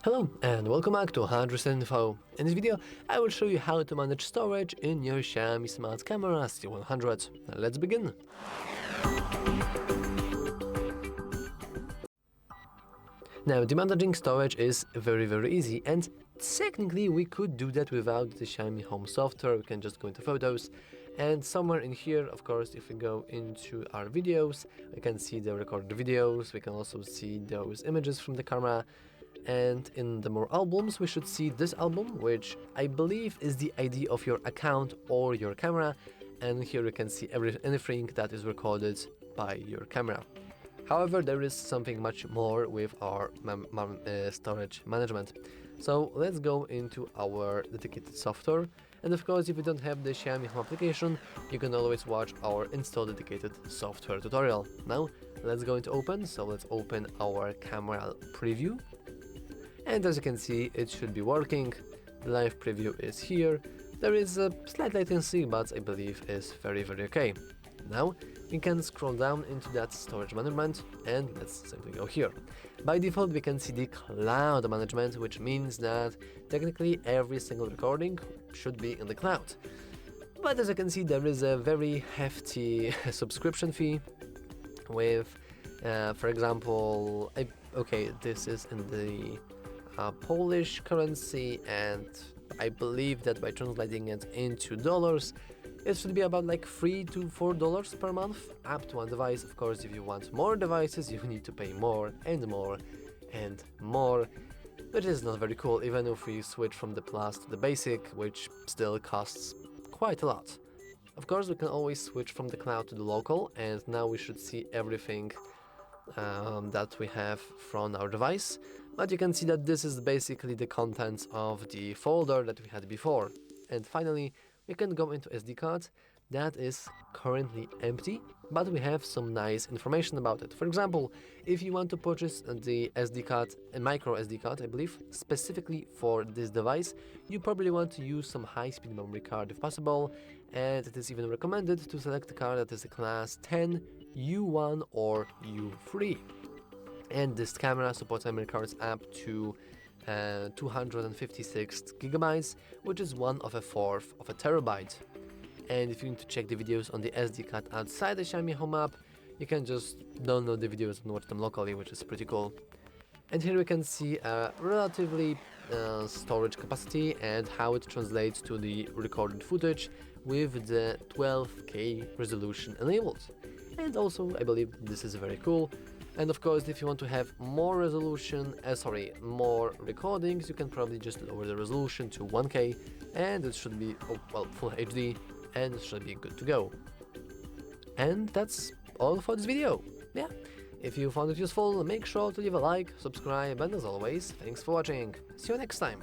Hello and welcome back to HardReset.Info. In this video, I will show you how to manage storage in your XIAOMI Smart Camera C100. Now let's begin. Now, managing storage is very easy, and technically we could do that without the XIAOMI Home software. We can just go into Photos, and somewhere in here, of course, if we go into our videos, we can see the recorded videos. We can also see those images from the camera. And in the more albums, we should see this album, which I believe is the ID of your account or your camera. And here you can see anything that is recorded by your camera. However, there is something much more with our storage management. So let's go into our dedicated software. And of course, if you don't have the XIAOMI Home application, you can always watch our install dedicated software tutorial. Now, let's go into Open. So let's open our camera preview. And as you can see, it should be working. The live preview is here. There is a slight latency, but I believe is very okay. Now we can scroll down into that storage management, and let's simply go here. By default, we can see the cloud management, which means that technically every single recording should be in the cloud. But as you can see, there is a very hefty subscription fee with, for example, this is in the Polish currency, and I believe that by translating it into dollars, it should be about like $3 to $4 per month, up to one device. Of course, if you want more devices, you need to pay more and more and more, which is not very cool, even if we switch from the Plus to the Basic, which still costs quite a lot. Of course, we can always switch from the cloud to the local, and now we should see everything that we have from our device, but you can see that this is basically the contents of the folder that we had before. And finally, we can go into SD card. That is currently empty, but we have some nice information about it. For example, if you want to purchase the SD card, a micro SD card, I believe, specifically for this device, you probably want to use some high-speed memory card if possible, and it is even recommended to select a card that is a class 10, U1 or U3. And this camera supports memory cards up to 256 gigabytes, which is 1/4 of a terabyte. And if you need to check the videos on the SD card outside the XIAOMI Home app, you can just download the videos and watch them locally, which is pretty cool. And here we can see a relatively storage capacity and how it translates to the recorded footage with the 12K resolution enabled. And also, I believe this is very cool. And of course, if you want to have more resolution, more recordings, you can probably just lower the resolution to 1K, and it should be, full HD, and it should be good to go. And that's all for this video. Yeah, if you found it useful, make sure to leave a like, subscribe, and as always, thanks for watching. See you next time.